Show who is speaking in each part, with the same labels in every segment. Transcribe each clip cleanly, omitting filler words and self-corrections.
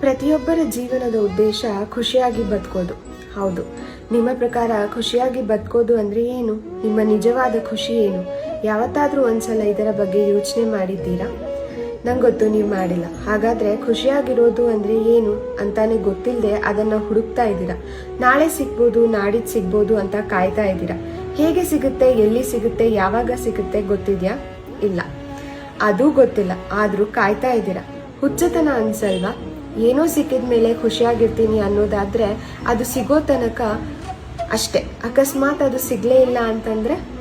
Speaker 1: ಪ್ರತಿಯೊಬ್ಬರ ಜೀವನದ ಉದ್ದೇಶ ಖುಷಿಯಾಗಿ ಬದುಕೋದು. ಹೌದು, ನಿಮ್ಮ ಪ್ರಕಾರ ಖುಷಿಯಾಗಿ ಬದುಕೋದು ಅಂದ್ರೆ ಏನು? ನಿಮ್ಮ ನಿಜವಾದ ಖುಷಿ ಏನು? ಯಾವತ್ತಾದ್ರೂ ಒಂದ್ಸಲ ಇದರ ಬಗ್ಗೆ ಯೋಚನೆ ಮಾಡಿದ್ದೀರಾ? ನಂಗೆ ಗೊತ್ತು ನೀವು ಮಾಡಿಲ್ಲ. ಹಾಗಾದ್ರೆ ಖುಷಿಯಾಗಿರೋದು ಅಂದ್ರೆ ಏನು ಅಂತಾನೆ ಗೊತ್ತಿಲ್ಲದೆ ಅದನ್ನ ಹುಡುಕ್ತಾ ಇದ್ದೀರಾ. ನಾಳೆ ಸಿಗ್ಬೋದು, ನಾಡಿದ್ದು ಸಿಗ್ಬೋದು ಅಂತ ಕಾಯ್ತಾ ಇದ್ದೀರಾ. ಹೇಗೆ ಸಿಗುತ್ತೆ, ಎಲ್ಲಿ ಸಿಗುತ್ತೆ, ಯಾವಾಗ ಸಿಗುತ್ತೆ ಗೊತ್ತಿದ್ಯಾ? ಇಲ್ಲ, ಅದೂ ಗೊತ್ತಿಲ್ಲ. ಆದ್ರೂ ಕಾಯ್ತಾ ಇದ್ದೀರಾ. ಹುಚ್ಚತನ ಅನ್ಸಲ್ವಾ? ಏನೋ ಸಿಕ್ಕಿದ ಮೇಲೆ ಖುಷಿಯಾಗಿರ್ತೀನಿ ಅನ್ನೋದಾದ್ರೆ ಅದು ಸಿಗೋ ತನಕ ಅಷ್ಟೇ. ಅಕಸ್ಮಾತ್ ಅದು ಸಿಗ್ಲೇ ಇಲ್ಲ ಅಂತಂದ್ರೆ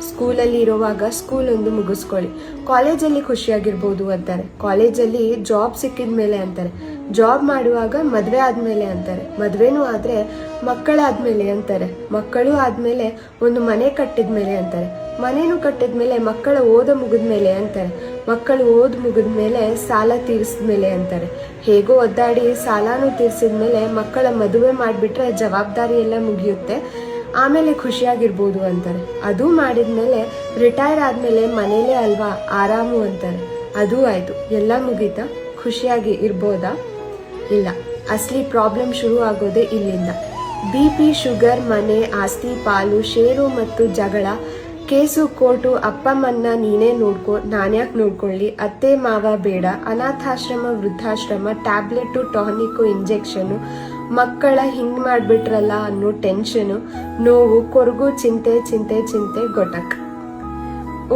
Speaker 1: ಸ್ಕೂಲಲ್ಲಿ ಇರುವಾಗ ಸ್ಕೂಲ್ ಒಂದು ಮುಗಿಸ್ಕೊಳ್ಳಿ. ಕಾಲೇಜಲ್ಲಿ ಖುಷಿಯಾಗಿರ್ಬೋದು ಅಂತಾರೆ, ಕಾಲೇಜಲ್ಲಿ ಜಾಬ್ ಸಿಕ್ಕಿದ ಮೇಲೆ ಅಂತಾರೆ, ಜಾಬ್ ಮಾಡುವಾಗ ಮದುವೆ ಆದ್ಮೇಲೆ ಅಂತಾರೆ, ಮದುವೆನೂ ಆದ್ರೆ ಮಕ್ಕಳಾದ್ಮೇಲೆ ಅಂತಾರೆ, ಮಕ್ಕಳು ಆದ್ಮೇಲೆ ಒಂದು ಮನೆ ಕಟ್ಟಿದ್ಮೇಲೆ ಅಂತಾರೆ, ಮನೇನು ಕಟ್ಟಿದ್ಮೇಲೆ ಮಕ್ಕಳ ಓದ ಮುಗಿದ್ಮೇಲೆ ಅಂತಾರೆ, ಮಕ್ಕಳು ಓದ್ ಮುಗಿದ್ಮೇಲೆ ಸಾಲ ತೀರಿಸಿದ್ಮೇಲೆ ಅಂತಾರೆ. ಹೇಗೋ ಒದ್ದಾಡಿ ಸಾಲಾನು ತೀರಿಸಿದ್ಮೇಲೆ ಮಕ್ಕಳ ಮದುವೆ ಮಾಡಿಬಿಟ್ರೆ ಜವಾಬ್ದಾರಿ ಎಲ್ಲ ಮುಗಿಯುತ್ತೆ, ಆಮೇಲೆ ಖುಷಿಯಾಗಿರ್ಬೋದು ಅಂತಾರೆ. ಅದು ಮಾಡಿದ್ಮೇಲೆ ರಿಟೈರ್ ಆದ್ಮೇಲೆ ಮನೇಲೇ ಅಲ್ವಾ ಆರಾಮು ಅಂತಾರೆ. ಅದು ಆಯ್ತು, ಎಲ್ಲ ಮುಗೀತಾ? ಖುಷಿಯಾಗಿ ಇರ್ಬೋದಾ? ಇಲ್ಲ. ಅಸಲಿ ಪ್ರಾಬ್ಲಮ್ ಶುರು ಆಗೋದೇ ಇಲ್ಲಿಂದ. BP, ಶುಗರ್, ಮನೆ, ಆಸ್ತಿ ಪಾಲು, ಷೇರು ಮತ್ತು ಜಗಳ, ಕೇಸು, ಕೋರ್ಟು, ಅಪ್ಪಮ್ಮನ್ನ ನೀನೇ ನೋಡ್ಕೊ, ನಾನ್ಯಾಕೆ ನೋಡ್ಕೊಳ್ಳಿ, ಅತ್ತೆ ಮಾವ ಬೇಡ, ಅನಾಥಾಶ್ರಮ, ವೃದ್ಧಾಶ್ರಮ, ಟ್ಯಾಬ್ಲೆಟು, ಟಾನಿಕ್ಕು, ಇಂಜೆಕ್ಷನು, ಮಕ್ಕಳ ಹಿಂಗ್ ಮಾಡ್ಬಿಟ್ರಲ್ಲ ಅನ್ನೋ ಟೆನ್ಷನು, ನೋವು, ಕೊರಗು, ಚಿಂತೆ ಚಿಂತೆ ಚಿಂತೆ, ಗೊಟಕ್.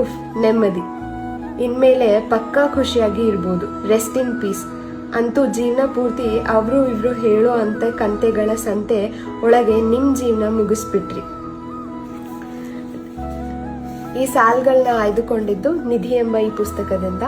Speaker 1: ಉಫ್, ನೆಮ್ಮದಿ. ಇನ್ಮೇಲೆ ಪಕ್ಕಾ ಖುಷಿಯಾಗಿ ಇರ್ಬೋದು. Rest in peace. ಅಂತೂ ಜೀವನ ಪೂರ್ತಿ ಅವರು ಇವ್ರು ಹೇಳೋ ಅಂತ ಕಂತೆಗಳ ಸಂತೆ ಒಳಗೆ ನಿಮ್ ಜೀವನ ಮುಗಿಸ್ಬಿಟ್ರಿ. ಈ ಸಾಲ್ಗಳನ್ನ ಆಯ್ದುಕೊಂಡಿದ್ದು ನಿಧಿ ಎಂಬ ಈ ಪುಸ್ತಕದಿಂದ.